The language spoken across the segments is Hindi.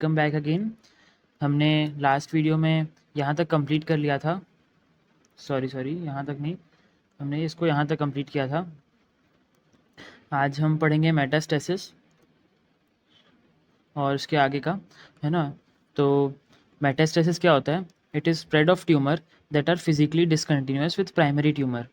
Come back again. हमने लास्ट वीडियो में यहाँ तक कंप्लीट कर लिया था। सॉरी यहाँ तक नहीं, हमने इसको यहाँ तक कंप्लीट किया था। आज हम पढ़ेंगे मेटास्टेसिस और इसके आगे का, है ना। तो मेटास्टेसिस क्या होता है? It is spread of tumor that are physically discontinuous with primary tumor.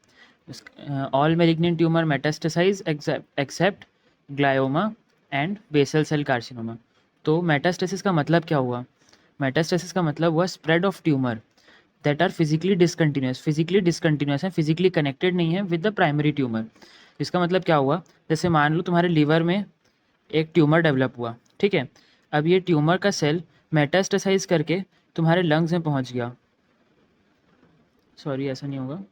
All malignant tumor metastasize except glioma and basal cell carcinoma. तो मेटास्टेसिस का मतलब क्या हुआ? मेटास्टेसिस का मतलब हुआ spread of tumor that are physically discontinuous है, फिजिकली कनेक्टेड नहीं है विद द प्राइमरी ट्यूमर। इसका मतलब क्या हुआ? जैसे मान लो तुम्हारे लीवर में एक ट्यूमर डेवलप हुआ, ठीक है। अब ये ट्यूमर का सेल मेटास्टेसाइज करके तुम्हारे लंग्स में पहुंच गया। सॉरी, ऐसा नहीं होगा।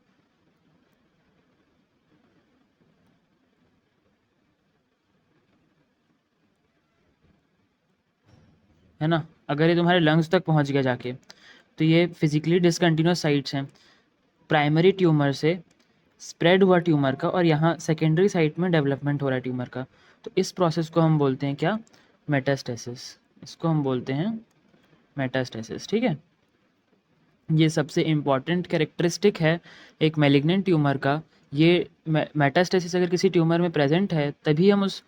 है ना, अगर ये तुम्हारे लंग्स तक पहुंच गया जाके, तो ये फिजिकली डिसकंटिन्यूअस साइट्स हैं प्राइमरी ट्यूमर से स्प्रेड हुआ ट्यूमर का, और यहाँ सेकेंडरी साइट में डेवलपमेंट हो रहा है ट्यूमर का। तो इस प्रोसेस को हम बोलते हैं क्या? मेटास्टेसिस। इसको हम बोलते हैं मेटास्टेसिस, ठीक है। ये सबसे इम्पॉर्टेंट कैरेक्टरिस्टिक है एक मैलिग्नेंट ट्यूमर का। ये मेटास्टेसिस अगर किसी ट्यूमर में प्रेजेंट है तभी हम उस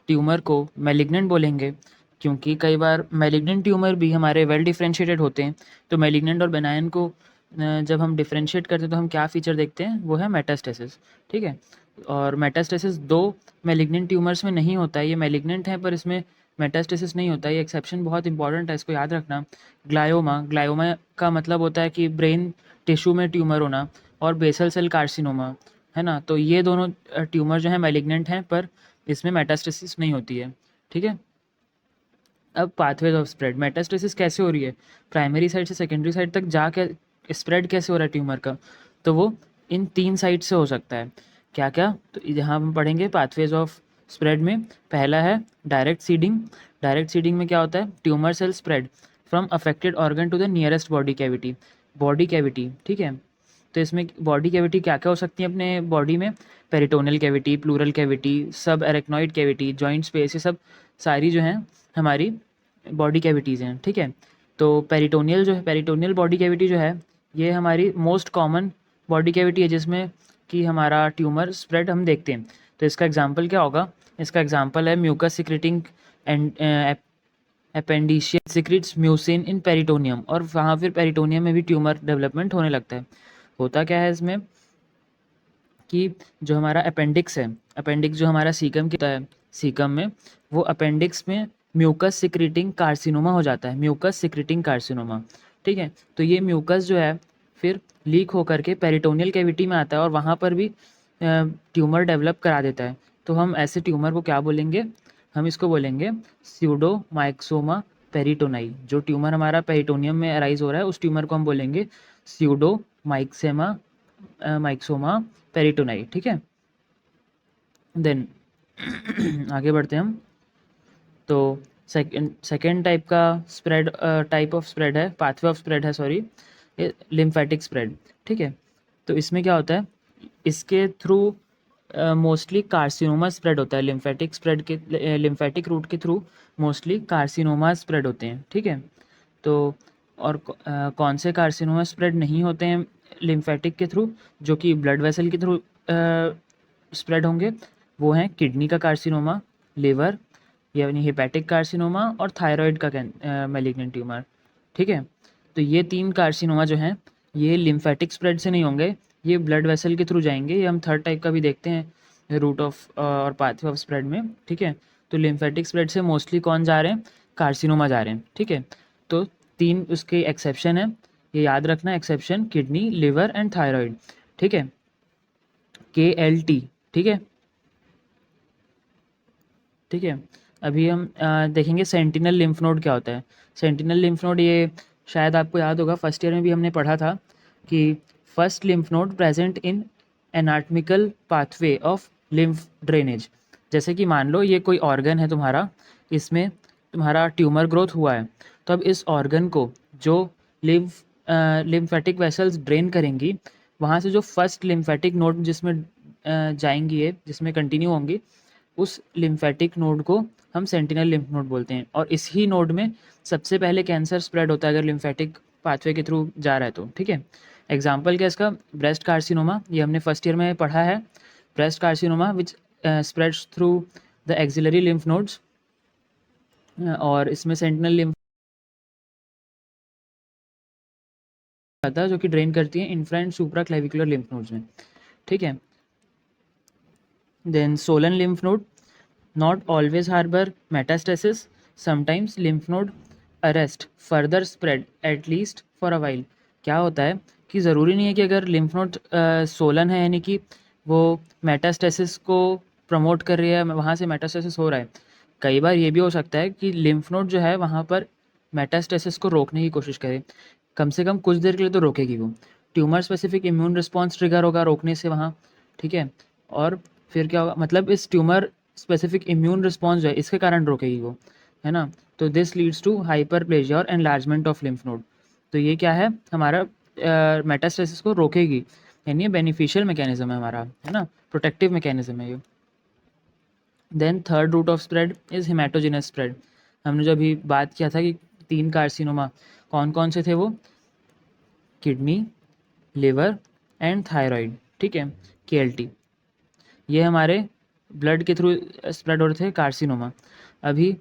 ट्यूमर को मैलिग्नेंट बोलेंगे, क्योंकि कई बार मैलिग्नेंट ट्यूमर भी हमारे वेल डिफ्रेंशिएटेड होते हैं। तो मैलिग्नेंट और बेनाइन को जब हम डिफ्रेंशिएट करते हैं तो हम क्या फीचर देखते हैं? वो है मेटास्टेसिस, ठीक है। और मेटास्टेसिस दो मैलिग्नेंट ट्यूमर्स में नहीं होता है, ये मैलिग्नेंट है पर इसमें मेटास्टेसिस नहीं होता है। ये एक्सेप्शन बहुत इंपॉर्टेंट है, इसको याद रखना। ग्लायोमा का मतलब होता है कि ब्रेन टिश्यू में ट्यूमर होना, और बेसल सेल कार्सिनोमा, है ना। तो ये दोनों ट्यूमर जो है मैलिग्नेंट हैं, पर इसमें मेटास्टेसिस नहीं होती है, ठीक है। अब पाथवेज ऑफ स्प्रेड, मेटास्टेसिस कैसे हो रही है? प्राइमरी साइड से सेकेंडरी साइड तक जाके स्प्रेड कैसे हो रहा है ट्यूमर का? तो वो इन 3 साइड से हो सकता है। क्या क्या? तो यहाँ हम पढ़ेंगे पाथवेज ऑफ स्प्रेड में। पहला है डायरेक्ट सीडिंग। डायरेक्ट सीडिंग में क्या होता है? Tumor cell spread from affected organ to the nearest body cavity, ठीक है। तो इसमें बॉडी कैविटी क्या क्या हो सकती है अपने बॉडी में? पेरिटोनियल कैविटी, प्लूरल कैविटी, सब एरेक्नॉइड कैविटी, जॉइंट स्पेस, ये सब सारी जो हैं हमारी बॉडी कैविटीज़ हैं, ठीक है। तो पेरिटोनियल बॉडी कैविटी जो है, ये हमारी मोस्ट कॉमन बॉडी कैविटी है जिसमें कि हमारा ट्यूमर स्प्रेड हम देखते हैं। तो इसका एग्जांपल क्या होगा? इसका एग्जांपल है mucus secreting and appendiceal secretes mucin in peritoneum, और वहाँ फिर पेरिटोनियम में भी ट्यूमर डेवलपमेंट होने लगता है। होता क्या है इसमें कि जो हमारा अपेंडिक्स है, अपेंडिक्स जो हमारा सीकम की होता है, सीकम में वो अपेंडिक्स में म्यूकस सिक्रेटिंग कार्सिनोमा हो जाता है, म्यूकस सिक्रेटिंग कार्सिनोमा, ठीक है। तो ये म्यूकस जो है फिर लीक होकर के पेरिटोनियल कैविटी में आता है और वहाँ पर भी ट्यूमर डेवलप करा देता है। तो हम ऐसे ट्यूमर को क्या बोलेंगे? हम इसको बोलेंगे स्यूडोमाइक्सोमा पेरिटोनाई। जो ट्यूमर हमारा पेरिटोनियम में अराइज हो रहा है उस ट्यूमर को हम बोलेंगे स्यूडोमाइक्सेमा माइक्सोमा पेरिटोनाई, ठीक है। देन आगे बढ़ते हैं हम। तो सेकेंड टाइप का स्प्रेड, टाइप ऑफ स्प्रेड है, पाथवे ऑफ स्प्रेड है, सॉरी, ये लिम्फेटिक स्प्रेड, ठीक है। तो इसमें क्या होता है? इसके थ्रू मोस्टली कार्सिनोमा स्प्रेड होता है। लिम्फेटिक रूट के थ्रू मोस्टली कार्सिनोमा स्प्रेड होते हैं, ठीक है। तो और कौन से कार्सिनोमा स्प्रेड नहीं होते हैं लिम्फेटिक के थ्रू, जो कि ब्लड वेसल के थ्रू स्प्रेड होंगे? वो हैं किडनी का कार्सिनोमा, लिवर यानी हेपेटिक कार्सिनोमा, और थायराइड का मैलिग्नेंट ट्यूमर, ठीक है। तो ये 3 कार्सिनोमा जो हैं ये लिम्फेटिक स्प्रेड से नहीं होंगे, ये ब्लड वेसल के थ्रू जाएंगे। ये हम थर्ड टाइप का भी देखते हैं रूट ऑफ और पाथवे ऑफ स्प्रेड में, ठीक है। तो लिम्फेटिक स्प्रेड से मोस्टली कौन जा रहे हैं? कार्सिनोमा जा रहे हैं, ठीक है। तो 3 उसके एक्सेप्शन है, ये याद रखना। Exception kidney, liver and thyroid, ठीक है। KLT, ठीक है, ठीक है। अभी हम देखेंगे सेंटिनल लिम्फ नोड क्या होता है। सेंटिनल लिम्फ नोड, ये शायद आपको याद होगा फर्स्ट ईयर में भी हमने पढ़ा था कि first lymph node present in anatomical pathway of lymph drainage. जैसे कि मान लो ये कोई ऑर्गन है तुम्हारा, इसमें तुम्हारा ट्यूमर ग्रोथ हुआ है, तो अब इस ऑर्गन को जो लिम्फेटिक वेसल्स ड्रेन करेंगी, वहाँ से जो फर्स्ट लिम्फेटिक नोड जिसमें जाएंगी, ये जिसमें कंटिन्यू होंगी, उस लिम्फेटिक नोड को हम सेंटिनल लिम्फ नोड बोलते हैं, और इसी नोड में सबसे पहले कैंसर स्प्रेड होता है अगर लिम्फेटिक पाथवे के थ्रू जा रहा है तो, ठीक है। एग्जाम्पल क्या इसका, ब्रेस्ट कार्सिनोमा, ये हमने फर्स्ट ईयर में पढ़ा है। Breast carcinoma which spreads through the axillary lymph nodes, और इसमें सेंटिनल लिम्फ आता है जो कि ड्रेन करती है infra and supra clavicular lymph nodes में, ठीक है। Then swollen lymph node not always harbor metastasis, sometimes lymph node arrest further spread at least for a while। क्या होता है कि ज़रूरी नहीं है कि अगर lymph node सोलन है यानी कि वो मेटास्टेसिस को प्रमोट कर रही है, वहाँ से मेटास्टेसिस हो रहा है। कई बार ये भी हो सकता है कि lymph node जो है वहाँ पर मेटास्टेसिस को रोकने की कोशिश करे, कम से कम कुछ देर के लिए तो रोकेगी वो। Tumour specific immune response trigger होगा रोकने से वहाँ, ठीक है। और फिर क्या होगा, मतलब इस ट्यूमर स्पेसिफिक इम्यून रिस्पॉन्स जो है इसके कारण रोकेगी वो, है ना। तो दिस लीड्स टू हाइपरप्लेजिया और एनलार्जमेंट ऑफ लिम्फ नोड। तो ये क्या है, हमारा मेटास्टेसिस को रोकेगी, यानी बेनिफिशियल मैकेनिज्म है हमारा, है ना, प्रोटेक्टिव मैकेनिज्म है ये। Then third route of spread is hematogenous spread. हमने जो अभी बात किया था कि 3 कार्सिनोमा कौन कौन से थे, वो किडनी, लिवर एंड थायराइड, ठीक है, KLT, ये हमारे ब्लड के थ्रू स्प्रेड हो रहे थे कार्सिनोमा। अभी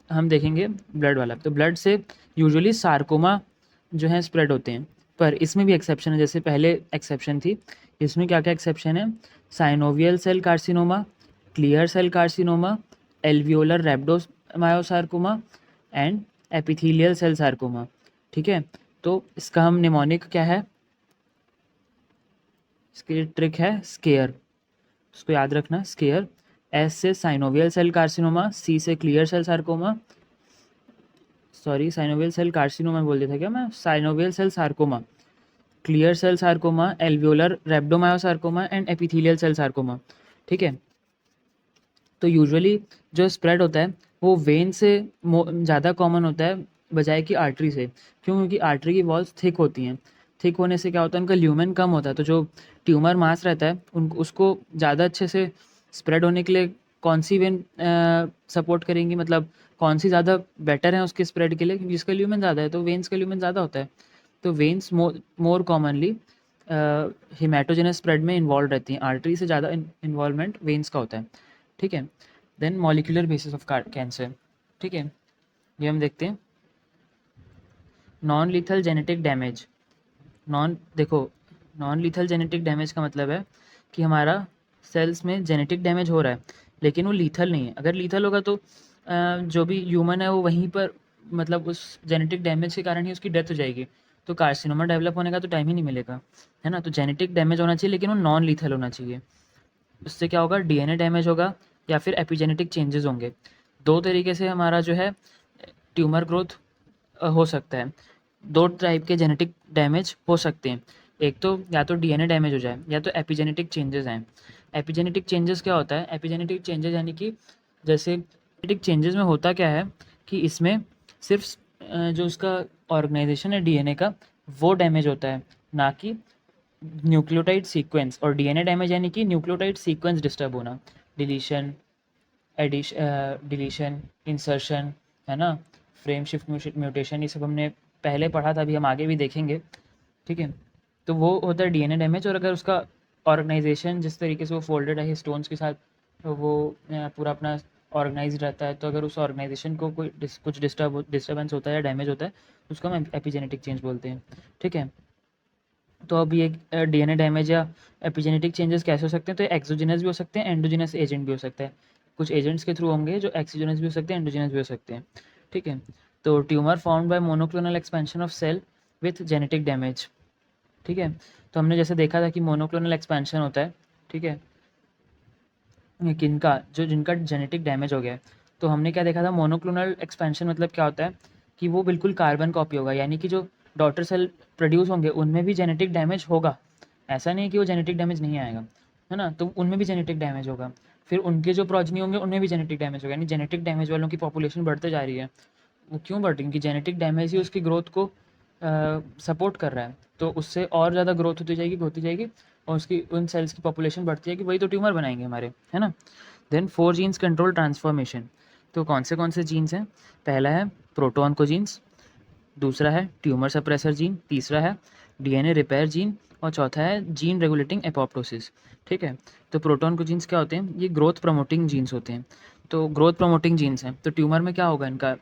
हम देखेंगे ब्लड वाला, तो ब्लड से यूजुअली सार्कोमा जो है स्प्रेड होते हैं, पर इसमें भी एक्सेप्शन है, जैसे पहले एक्सेप्शन थी, इसमें क्या क्या एक्सेप्शन है, synovial cell carcinoma, clear cell carcinoma, alveolar rhabdomyosarcoma and epithelial cell sarcoma, ठीक है। तो इसका हम निमोनिक क्या है, इसके लिए ट्रिक है स्केयर, उसको याद रखना स्केयर। एस से साइनोवियल सेल कार्सिनोमा, सी से clear cell sarcoma, sorry synovial cell carcinoma बोल दिया था क्या मैं, synovial cell sarcoma, clear cell sarcoma, alveolar rhabdomyosarcoma and epithelial cell sarcoma, ठीक है। तो यूजुअली जो स्प्रेड होता है वो वेन से ज़्यादा कॉमन होता है बजाय कि आर्टरी से। क्यों, क्योंकि आर्टरी की वॉल्स थिक होती हैं, थिक होने से क्या होता है उनका ल्यूमेन कम होता है, तो जो ट्यूमर मास रहता है उनको उसको ज़्यादा अच्छे से स्प्रेड होने के लिए कौन सी वेन सपोर्ट करेंगी, मतलब कौन सी ज़्यादा बेटर है उसके स्प्रेड के लिए, क्योंकि जिसका ल्यूमेन ज़्यादा है तो वेन्स का ल्यूमेन ज़्यादा होता है। तो वेन्स मोर कॉमनली हेमाटोजेनस स्प्रेड में इन्वॉल्व रहती हैं, आर्टरी से ज़्यादा इन्वॉल्वमेंट वेन्स का होता है, ठीक है। Then molecular basis of cancer, ठीक है, ये हम देखते हैं। नॉन लीथल जेनेटिक डैमेज, देखो नॉन लीथल जेनेटिक डैमेज का मतलब है कि हमारा सेल्स में जेनेटिक डैमेज हो रहा है लेकिन वो लीथल नहीं है। अगर लीथल होगा तो जो भी ह्यूमन है वो वहीं पर, मतलब उस जेनेटिक डैमेज के कारण ही उसकी डेथ हो जाएगी, तो कार्सिनोमा डेवलप होने का तो टाइम ही नहीं मिलेगा, है ना। तो जेनेटिक डैमेज होना चाहिए लेकिन वो नॉन लीथल होना चाहिए। उससे क्या होगा, DNA डैमेज होगा या फिर एपिजेनेटिक चेंजेस होंगे। दो तरीके से हमारा जो है ट्यूमर ग्रोथ हो सकता है, दो टाइप के जेनेटिक डैमेज हो सकते हैं, एक तो या तो DNA डैमेज हो जाए या तो एपिजेनेटिक चेंजेस आए। एपिजेनेटिक चेंजेस क्या होता है, एपिजेनेटिक चेंजेस यानी कि जैसे जेनेटिक चेंजेस में होता क्या है कि इसमें सिर्फ जो उसका ऑर्गेनाइजेशन है DNA का वो डैमेज होता है, ना कि न्यूक्लियोटाइड सीक्वेंस। और DNA डैमेज यानी कि न्यूक्लियोटाइड सीक्वेंस डिस्टर्ब होना, डिलीशन, डिलीशन, इंसर्शन, है ना, फ्रेम शिफ्ट म्यूटेशन, ये सब हमने पहले पढ़ा था, अभी हम आगे भी देखेंगे, ठीक है। तो वो होता है DNA डैमेज। और अगर उसका ऑर्गेनाइजेशन जिस तरीके से वो फोल्डेड है स्टोन्स के साथ, तो वो पूरा अपना ऑर्गेनाइज रहता है, तो अगर उस ऑर्गेनाइजेशन को कोई कुछ डिस्टर्बेंस होता है या डैमेज होता है तो उसको हम एपिजेनेटिक चेंज बोलते हैं, ठीक है। तो अब ये DNA डैमेज या एपिजेनेटिक चेंजेस कैसे हो सकते हैं, तो एक्सोजेनस भी हो सकते हैं, एंडोजेनस एजेंट भी हो सकता है। कुछ एजेंट्स के थ्रू होंगे जो एक्सोजेनस भी हो सकते हैं, एंडोजेनस भी हो सकते हैं, ठीक है। तो tumor found by monoclonal expansion of cell with genetic damage, ठीक है। तो हमने जैसे देखा था कि मोनोक्लोनल एक्सपेंशन होता है, ठीक है, किनका, जो जिनका जेनेटिक डैमेज हो गया है। तो हमने क्या देखा था, मोनोक्लोनल एक्सपेंशन मतलब क्या होता है कि वो बिल्कुल कार्बन कॉपी होगा, यानी कि जो डॉटर सेल प्रोड्यूस होंगे उनमें भी जेनेटिक डैमेज होगा, ऐसा नहीं है कि वो जेनेटिक डैमेज नहीं आएगा, है ना। तो उनमें भी जेनेटिक डैमेज होगा, फिर उनके जो प्रोजनी होंगे उनमें भी जेनेटिक डैमेज होगा, यानी जेनेटिक डैमेज वालों की पॉपुलेशन बढ़ते जा रही है। वो क्यों बढ़ रही है, क्योंकि जेनेटिक डैमेज ही उसकी ग्रोथ को सपोर्ट कर रहा है, तो उससे और ज़्यादा ग्रोथ होती जाएगी और उसकी उन सेल्स की पॉपुलेशन बढ़ती जाएगी, वही तो ट्यूमर बनाएंगे हमारे, है ना। Then 4 genes control transformation. तो कौन से जीन्स हैं? पहला है प्रोटोऑन्कोजीन्स, दूसरा है ट्यूमर सप्रेसर जीन, तीसरा है डीएनए रिपेयर जीन और चौथा है जीन रेगुलेटिंग एपोप्टोसिस। ठीक है, तो प्रोटोऑन्कोजीन्स क्या होते हैं? ये ग्रोथ प्रमोटिंग जीन्स होते हैं। तो ग्रोथ प्रमोटिंग जीन्स हैं, तो ट्यूमर में क्या होगा? इनका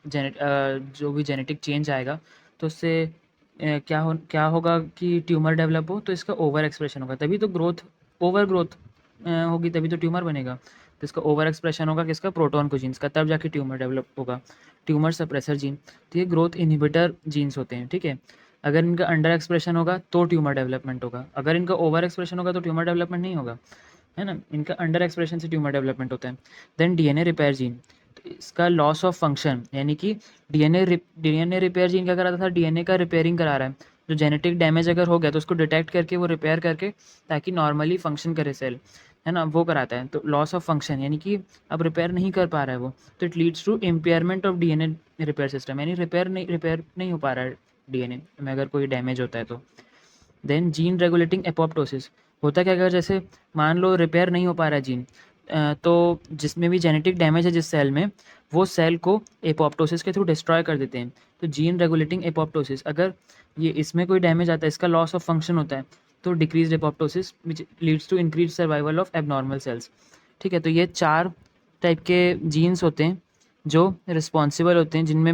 जो भी जेनेटिक चेंज आएगा तो उससे क्या होगा कि ट्यूमर डेवलप हो, तो इसका ओवर एक्सप्रेशन होगा, तभी तो ओवर ग्रोथ होगी, तभी तो ट्यूमर बनेगा। तो इसका ओवर एक्सप्रेशन होगा किसका? प्रोटोऑन्कोजीन्स का, तब जाके ट्यूमर डेवलप होगा। ट्यूमर सप्रेसर जीन, तो ये ग्रोथ इनहिबिटर जीन्स होते हैं। ठीक है, अगर इनका अंडर एक्सप्रेशन होगा तो ट्यूमर डेवलपमेंट होगा, अगर इनका ओवर एक्सप्रेशन होगा तो ट्यूमर डेवलपमेंट नहीं होगा, है ना। इनका अंडर एक्सप्रेशन से ट्यूमर डेवलपमेंट होता है। देन डीएनए रिपेयर जीन, तो इसका लॉस ऑफ फंक्शन, यानी कि डीएनए रिपेयर जीन क्या कराता था? डीएनए का रिपेयरिंग करा रहा है। जो जेनेटिक डैमेज अगर हो गया तो उसको डिटेक्ट करके वो रिपेयर करके ताकि नॉर्मली फंक्शन करे सेल, है ना, वो कराता है। तो लॉस ऑफ फंक्शन यानी कि अब रिपेयर नहीं कर पा रहा है वो, तो it leads to impairment of DNA repair system, यानी रिपेयर नहीं हो पा रहा है डीएनए में अगर कोई डैमेज होता है तो। देन जीन रेगुलेटिंग एपोप्टोसिस, होता क्या, अगर जैसे मान लो रिपेयर नहीं हो पा रहा है जीन, तो जिसमें भी जेनेटिक डैमेज है जिस सेल में, वो सेल को एपोप्टोसिस के थ्रू डिस्ट्रॉय कर देते हैं। तो जीन रेगुलेटिंग एपोप्टोसिस, अगर ये इसमें कोई डैमेज आता है, इसका लॉस ऑफ फंक्शन होता है, तो decrease apoptosis which leads to increase survival of abnormal cells. ठीक है, तो ये 4 टाइप के जीन्स होते हैं जो रिस्पॉन्सिबल होते हैं, जिनमें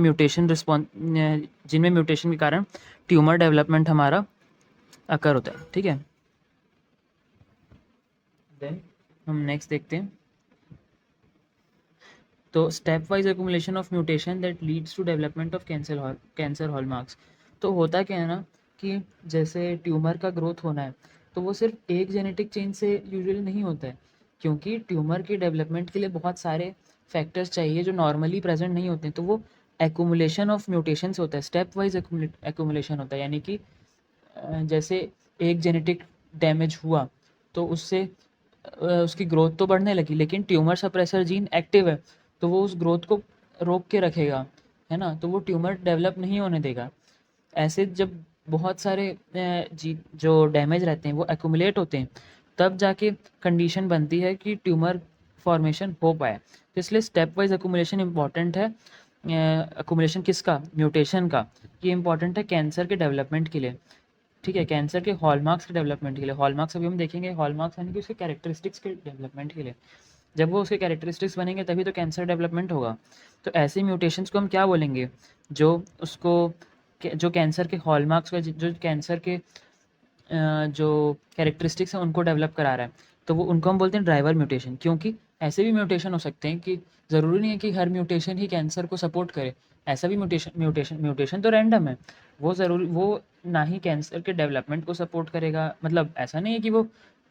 म्यूटेशन के कारण ट्यूमर डेवलपमेंट हमारा अकर होता है। ठीक है, देन हम नेक्स्ट देखते हैं। तो stepwise accumulation of mutation that leads to development of cancer hallmarks. तो होता क्या है ना कि जैसे ट्यूमर का ग्रोथ होना है तो वो सिर्फ एक जेनेटिक चेंज से यूजुअली नहीं होता है, क्योंकि ट्यूमर की डेवलपमेंट के लिए बहुत सारे फैक्टर्स चाहिए जो नॉर्मली प्रेजेंट नहीं होते हैं। तो वो एक्यूमुलेशन ऑफ म्यूटेशंस होता है, स्टेप वाइज एक्यूमुलेशन होता है, यानी कि जैसे एक जेनेटिक डैमेज हुआ तो उससे उसकी ग्रोथ तो बढ़ने लगी, लेकिन ट्यूमर सप्रेसर जीन एक्टिव है तो वो उस ग्रोथ को रोक के रखेगा, है ना, तो वो ट्यूमर डेवलप नहीं होने देगा। ऐसे जब बहुत सारे जी जो डैमेज रहते हैं वो एक्यूमुलेट होते हैं, तब जाके कंडीशन बनती है कि ट्यूमर फॉर्मेशन हो पाए। तो इसलिए स्टेप वाइज एक्यूमुलेशन इंपॉर्टेंट है। एक्यूमुलेशन किसका? म्यूटेशन का। ये इंपॉर्टेंट है कैंसर के डेवलपमेंट के लिए। ठीक है, कैंसर के हॉलमार्क्स के डेवलपमेंट के लिए, हॉलमार्क्स अभी हम देखेंगे, हॉलमार्क्स यानी कि उसके कैरेक्टरिस्टिक्स के डेवलपमेंट के लिए। जब वो उसके कैरेक्टरिस्टिक्स बनेंगे तभी तो कैंसर डेवलपमेंट होगा। तो ऐसे म्यूटेशंस को हम क्या बोलेंगे? जो उसको जो कैंसर के हॉलमार्क्स का जो कैंसर के जो कैरेक्टरिस्टिक्स हैं उनको डेवलप करा रहा है, तो वो उनको हम बोलते हैं ड्राइवर म्यूटेशन। क्योंकि ऐसे भी म्यूटेशन हो सकते हैं कि ज़रूरी नहीं है कि हर म्यूटेशन ही कैंसर को सपोर्ट करे। ऐसा भी म्यूटेशन तो रैंडम है, वो ना ही कैंसर के डेवलपमेंट को सपोर्ट करेगा, मतलब ऐसा नहीं है कि वो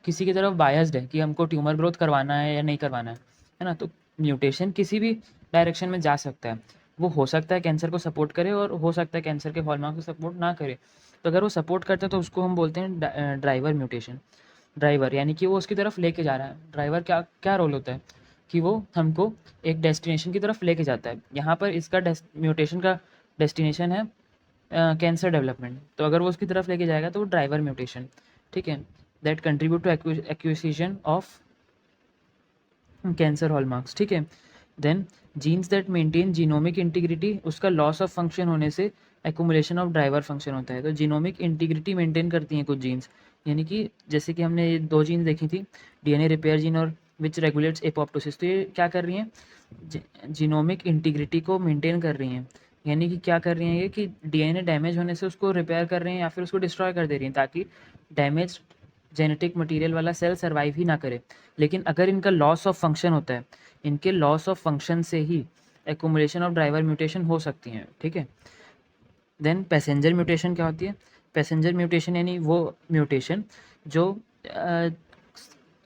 किसी की तरफ बायस्ड है कि हमको ट्यूमर ग्रोथ करवाना है या नहीं करवाना है ना। तो म्यूटेशन किसी भी डायरेक्शन में जा सकता है, वो हो सकता है कैंसर को सपोर्ट करे और हो सकता है कैंसर के हॉलमार्क को सपोर्ट ना करे। तो अगर वो सपोर्ट करता है तो उसको हम बोलते हैं ड्राइवर म्यूटेशन। ड्राइवर यानी कि वो उसकी तरफ लेके जा रहा है। ड्राइवर क्या क्या रोल होता है कि वो हमको एक डेस्टिनेशन की तरफ लेके जाता है। यहाँ पर इसका म्यूटेशन का डेस्टिनेशन है कैंसर डेवलपमेंट, तो अगर वो उसकी तरफ लेके जाएगा तो वो ड्राइवर म्यूटेशन। ठीक है, that contribute to acquisition of cancer hallmarks. ठीक है, then genes that maintain genomic integrity, उसका लॉस ऑफ फंक्शन होने से एक्यूमुलेशन ऑफ ड्राइवर फंक्शन होता है। तो जीनोमिक इंटीग्रिटी मेंटेन करती हैं कुछ जीन्स, यानी कि जैसे कि हमने ये 2 जीन देखी थी, डीएनए रिपेयर जीन और विच रेगुलेट्स एपोप्टोसिस, तो ये क्या कर रही हैं? जीनोमिक इंटीग्रिटी को मेंटेन कर रही हैं। यानी कि क्या कर रही हैं ये कि डीएनए डैमेज होने से उसको रिपेयर कर रहे हैं या फिर उसको डिस्ट्रॉय कर दे रही हैं, ताकि डैमेज जेनेटिक मटेरियल वाला सेल सर्वाइव ही ना करे। लेकिन अगर इनका लॉस ऑफ फंक्शन होता है, इनके लॉस ऑफ फंक्शन से ही एक्यूमुलेशन ऑफ ड्राइवर म्यूटेशन हो सकती हैं। ठीक है, देन पैसेंजर म्यूटेशन क्या होती है? पैसेंजर म्यूटेशन यानी वो म्यूटेशन जो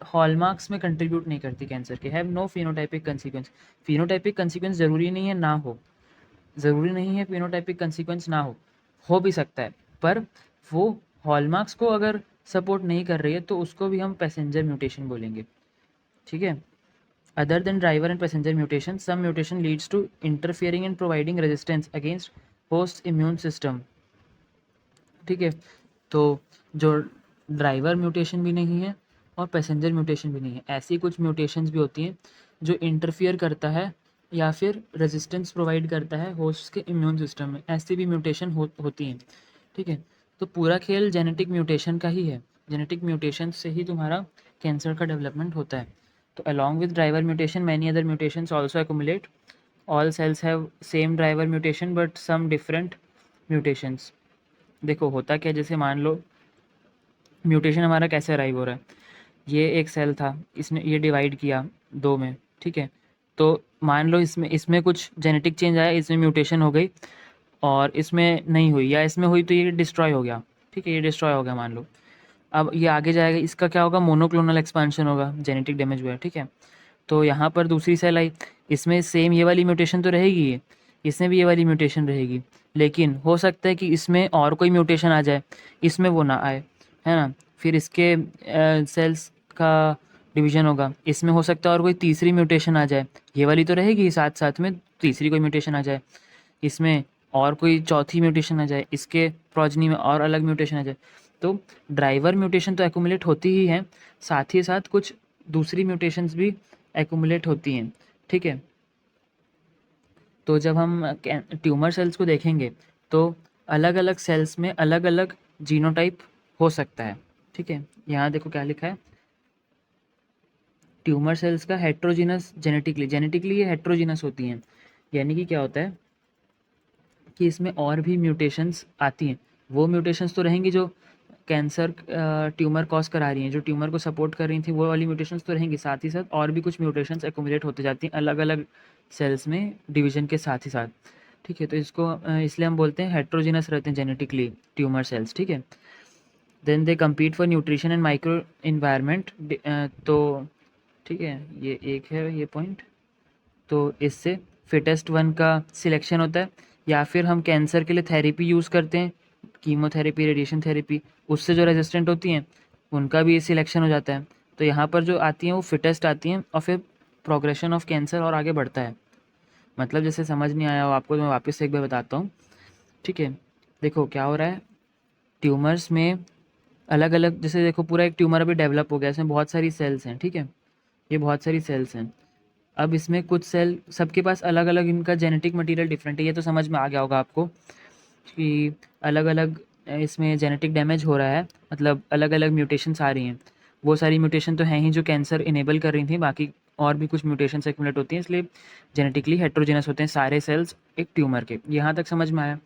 हॉलमार्क्स में कंट्रीब्यूट नहीं करती कैंसर के, have no phenotypic consequence. Phenotypic consequence ज़रूरी नहीं है ना हो, ज़रूरी नहीं है फिनोटाइपिक कंसिक्वेंस ना हो भी सकता है, पर वो हॉलमार्क्स को अगर सपोर्ट नहीं कर रही है तो उसको भी हम पैसेंजर म्यूटेशन बोलेंगे। ठीक है, other than driver and passenger mutation, some mutation leads to interfering and providing resistance against host immune system। ठीक है, तो जो ड्राइवर म्यूटेशन भी नहीं है और पैसेंजर म्यूटेशन भी नहीं है, ऐसी कुछ म्यूटेशंस भी होती हैं जो इंटरफियर करता है या फिर रेजिस्टेंस प्रोवाइड करता है होस्ट के इम्यून सिस्टम में, ऐसी भी म्यूटेशन होती हैं। ठीक है, तो पूरा खेल जेनेटिक म्यूटेशन का ही है। जेनेटिक म्यूटेशन से ही तुम्हारा कैंसर का डेवलपमेंट होता है। तो along with driver mutation many other mutations also accumulate. All cells have same driver mutation but some different mutations. देखो होता क्या, जैसे मान लो म्यूटेशन हमारा कैसे अराइव हो रहा है। ये एक सेल था, इसने ये डिवाइड किया दो में, ठीक है। तो मान लो इसमें इसमें कुछ जेनेटिक चेंज आया, इसमें म्यूटेशन हो गई और इसमें नहीं हुई, या इसमें हुई तो ये डिस्ट्रॉय हो गया। ठीक है, ये डिस्ट्रॉय हो गया मान लो। अब ये आगे जाएगा, इसका क्या होगा, मोनोक्लोनल एक्सपांशन होगा, जेनेटिक डैमेज हुआ है। ठीक है, तो यहाँ पर दूसरी सेल आई, इसमें सेम ये वाली म्यूटेशन तो रहेगी ही, इसमें भी ये वाली म्यूटेशन रहेगी, लेकिन हो सकता है कि इसमें और कोई म्यूटेशन आ जाए, इसमें वो ना आए, है ना। फिर इसके सेल्स का डिवीजन होगा, इसमें हो सकता है और कोई तीसरी म्यूटेशन आ जाए, ये वाली तो रहेगी, साथ साथ में तीसरी कोई म्यूटेशन आ जाए, इसमें और कोई चौथी म्यूटेशन आ जाए, इसके प्रोजनी में और अलग म्यूटेशन आ जाए। तो ड्राइवर म्यूटेशन तो एक्युमुलेट होती ही हैं, साथ ही साथ कुछ दूसरी म्यूटेशंस भी एक्युमुलेट होती हैं। ठीक है, तो जब हम ट्यूमर सेल्स को देखेंगे तो अलग अलग सेल्स में अलग अलग जीनोटाइप हो सकता है। ठीक है, यहाँ देखो क्या लिखा है, ट्यूमर सेल्स का हेट्रोजीनस जेनेटिकली ये हेट्रोजीनस होती हैं। यानी कि क्या होता है कि इसमें और भी म्यूटेशंस आती हैं। वो म्यूटेशंस तो रहेंगी जो कैंसर ट्यूमर कॉज करा रही हैं, जो ट्यूमर को सपोर्ट कर रही थी, वो वाली म्यूटेशंस तो रहेंगी, साथ ही साथ और भी कुछ म्यूटेशंस एक्युमुलेट होते जाती हैं अलग अलग सेल्स में डिवीजन के साथ ही साथ। ठीक है, तो इसको इसलिए हम बोलते हैं हेट्रोजीनस रहते हैं जेनेटिकली ट्यूमर सेल्स। ठीक है, then they compete for nutrition and micro environment. तो ठीक है, ये एक है ये पॉइंट। तो इससे फिटेस्ट वन का सिलेक्शन होता है, या फिर हम कैंसर के लिए थेरेपी यूज़ करते हैं, कीमोथेरेपी, रेडिएशन थेरेपी, उससे जो रेजिस्टेंट होती हैं उनका भी सिलेक्शन हो जाता है। तो यहाँ पर जो आती हैं वो फिटेस्ट आती हैं और फिर प्रोग्रेशन ऑफ कैंसर और आगे बढ़ता है। मतलब जैसे समझ नहीं आया हो आपको तो मैं वापस से एक बार बताता हूँ। ठीक है, देखो क्या हो रहा है, ट्यूमर्स में अलग अलग, जैसे देखो पूरा एक ट्यूमर अभी डेवलप हो गया, इसमें बहुत सारी सेल्स हैं। ठीक है, ये बहुत सारी सेल्स हैं। अब इसमें कुछ सेल, सबके पास अलग अलग इनका जेनेटिक मटेरियल डिफरेंट है, ये तो समझ में आ गया होगा आपको कि अलग अलग इसमें जेनेटिक डैमेज हो रहा है, मतलब अलग अलग म्यूटेशंस आ रही हैं। वो सारी म्यूटेशन तो हैं ही जो कैंसर इनेबल कर रही थी, बाकी और भी कुछ म्यूटेशंस एक्युमुलेट होती हैं, इसलिए जेनेटिकली हेट्रोजेनस होते हैं सारे सेल्स एक ट्यूमर के। यहाँ तक समझ में आया।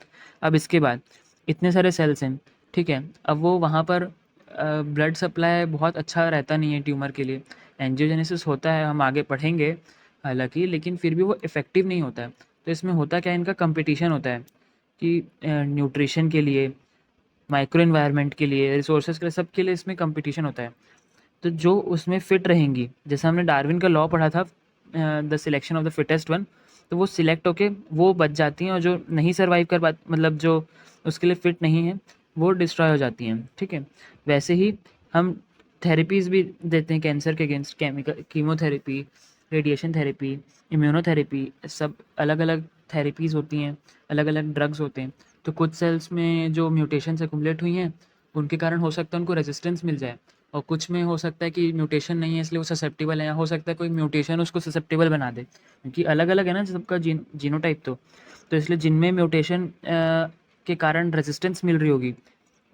अब इसके बाद इतने सारे सेल्स हैं, ठीक है, अब वो वहाँ पर ब्लड सप्लाई बहुत अच्छा रहता नहीं है ट्यूमर के लिए, एंजियोजेनेसिस होता है, हम आगे पढ़ेंगे हालांकि, लेकिन फिर भी वो इफ़ेक्टिव नहीं होता है। तो इसमें होता क्या है, इनका कंपटीशन होता है कि न्यूट्रिशन के लिए, माइक्रो इन्वायरमेंट के लिए, रिसोर्सेज के लिए, सब के लिए इसमें कंपटीशन होता है। तो जो उसमें फिट रहेंगी, जैसे हमने डार्विन का लॉ पढ़ा था, the selection of the fittest one, तो वो सिलेक्ट होके वो बच जाती हैं, और जो नहीं सर्वाइव कर पा, मतलब जो उसके लिए फिट नहीं है, वो डिस्ट्रॉय हो जाती हैं। ठीक है, वैसे ही हम थेरेपीज़ भी देते हैं कैंसर के against, chemical chemotherapy, radiation therapy, immunotherapy, सब अलग अलग थेरेपीज़ होती हैं, अलग अलग ड्रग्स होते हैं। तो कुछ सेल्स में जो म्यूटेशंस एक्युमुलेट हुई हैं उनके कारण हो सकता है उनको रेजिस्टेंस मिल जाए, और कुछ में हो सकता है कि म्यूटेशन नहीं है इसलिए वो ससेप्टेबल है, या हो सकता है कोई म्यूटेशन उसको ससेप्टेबल बना दे, क्योंकि अलग अलग है ना सबका जीनोटाइप। तो इसलिए जिनमें म्यूटेशन के कारण रेजिस्टेंस मिल रही होगी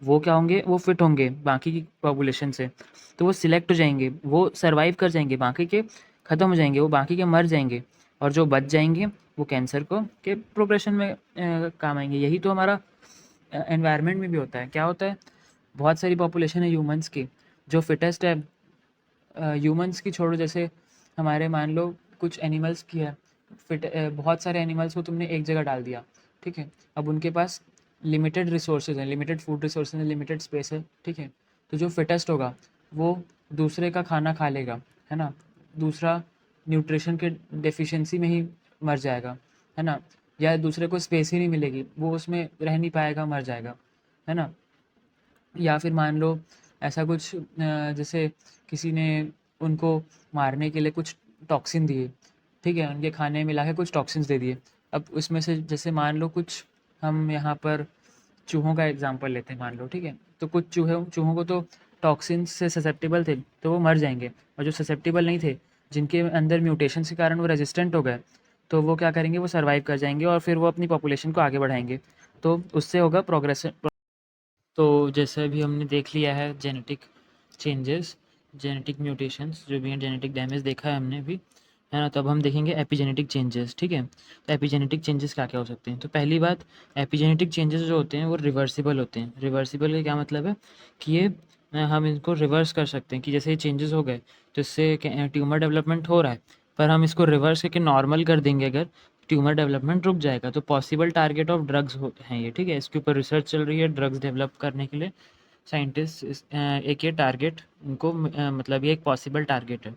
वो क्या होंगे, वो फिट होंगे बाकी की पॉपुलेशन से, तो वो सिलेक्ट हो जाएंगे, वो सर्वाइव कर जाएंगे, बाकी के ख़त्म हो जाएंगे, वो बाकी के मर जाएंगे, और जो बच जाएंगे वो कैंसर को के प्रोग्रेशन में काम आएंगे। यही तो हमारा एनवायरनमेंट में भी होता है। क्या होता है, बहुत सारी पॉपुलेशन है ह्यूमंस की, जो फिटेस्ट है, ह्यूमंस की छोड़ो, जैसे हमारे मान लो कुछ एनिमल्स की है, बहुत सारे एनिमल्स को तुमने एक जगह डाल दिया, ठीक है, अब उनके पास लिमिटेड रिसोर्सेज हैं, लिमिटेड फूड रिसोर्सेज हैं, लिमिटेड स्पेस है। ठीक है, तो जो फिटेस्ट होगा वो दूसरे का खाना खा लेगा, है ना, दूसरा न्यूट्रिशन के डेफिशिएंसी में ही मर जाएगा, है ना, या दूसरे को स्पेस ही नहीं मिलेगी, वो उसमें रह नहीं पाएगा, मर जाएगा, है ना। या फिर मान लो ऐसा कुछ जैसे किसी ने उनको मारने के लिए कुछ टॉक्सिन दिए, ठीक है, उनके खाने में मिला के कुछ टॉक्सिन्स दे दिए। अब उसमें से जैसे मान लो कुछ, हम यहाँ पर चूहों का एग्जांपल लेते हैं मान लो, ठीक है, तो कुछ चूहों को तो टॉक्सिन्स से ससेप्टेबल थे तो वो मर जाएंगे, और जो ससेप्टेबल नहीं थे, जिनके अंदर म्यूटेशंस के कारण वो रेजिस्टेंट हो गए, तो वो क्या करेंगे, वो सर्वाइव कर जाएंगे और फिर वो अपनी पॉपुलेशन को आगे बढ़ाएंगे, तो उससे होगा प्रोग्रेस। तो जैसे अभी हमने देख लिया है जेनेटिक चेंजेस, जेनेटिक म्यूटेशंस जो भी हैं, जेनेटिक डैमेज देखा है हमने भी, है ना। तो अब हम देखेंगे एपिजेनेटिक चेंजेस, ठीक है। तो एपिजेनेटिक चेंजेस क्या क्या हो सकते हैं। तो पहली बात, एपिजेनेटिक चेंजेस जो होते हैं वो रिवर्सिबल होते हैं। रिवर्सिबल का क्या मतलब है कि ये हम इनको रिवर्स कर सकते हैं, कि जैसे ये चेंजेस हो गए तो इससे ट्यूमर डेवलपमेंट हो रहा है, पर हम इसको रिवर्स करके नॉर्मल कर देंगे अगर, ट्यूमर डेवलपमेंट रुक जाएगा। तो पॉसिबल टारगेट ऑफ ड्रग्स हैं ये, ठीक है। इसके ऊपर रिसर्च चल रही है ड्रग्स डेवलप करने के लिए। साइंटिस्ट एक ये टारगेट उनको मतलब ये एक पॉसिबल टारगेट है,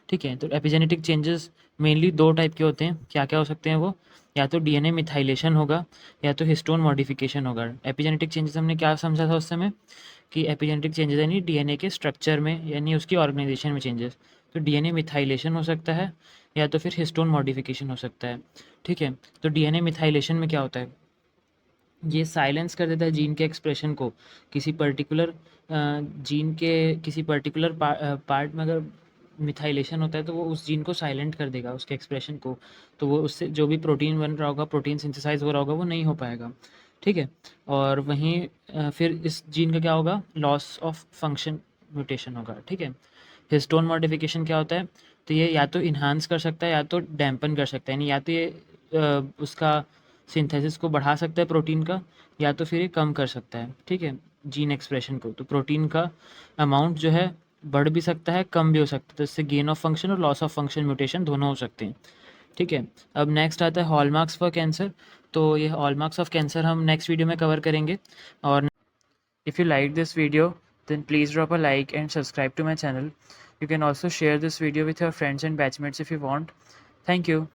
ठीक है। तो एपिजेनेटिक चेंजेस मेनली दो टाइप के होते हैं। क्या क्या हो सकते हैं वो, या तो डीएनए मिथाइलेशन होगा या तो हिस्टोन मॉडिफिकेशन होगा। एपिजेनेटिक चेंजेस हमने क्या समझा था उस समय, कि एपिजेनेटिक चेंजेस यानी डीएनए के स्ट्रक्चर में यानी उसकी ऑर्गेनाइजेशन में चेंजेस। तो डीएनए मिथाइलेशन हो सकता है या तो फिर हिस्टोन मॉडिफिकेशन हो सकता है, ठीक है। तो डीएनए मिथाइलेशन में क्या होता है, ये साइलेंस कर देता है जीन के एक्सप्रेशन को। किसी पर्टिकुलर जीन के किसी पर्टिकुलर पार्ट में अगर मिथाइलेशन होता है तो वो उस जीन को साइलेंट कर देगा, उसके एक्सप्रेशन को। तो वो उससे जो भी प्रोटीन बन रहा होगा, प्रोटीन सिंथेसाइज हो रहा होगा, वो नहीं हो पाएगा, ठीक है। और वहीं फिर इस जीन का क्या होगा, लॉस ऑफ फंक्शन म्यूटेशन होगा, ठीक है। हिस्टोन मॉडिफिकेशन क्या होता है, तो ये या तो इन्हांस कर सकता है या तो डैम्पन कर सकता है, यानी या तो ये उसका सिंथेसिस को बढ़ा सकता है प्रोटीन का, या तो फिर ये कम कर सकता है, ठीक है, जीन एक्सप्रेशन को। तो प्रोटीन का अमाउंट जो है बढ़ भी सकता है, कम भी हो सकता है। तो इससे गेन ऑफ फंक्शन और लॉस ऑफ फंक्शन म्यूटेशन दोनों हो सकते हैं, ठीक है। अब नेक्स्ट आता है हॉलमार्क्स फॉर कैंसर। तो ये हॉलमार्क्स ऑफ कैंसर हम नेक्स्ट वीडियो में कवर करेंगे। और if you like this video then please drop a like and subscribe to my channel. You can also share this video with your friends and batchmates if you want. Thank you.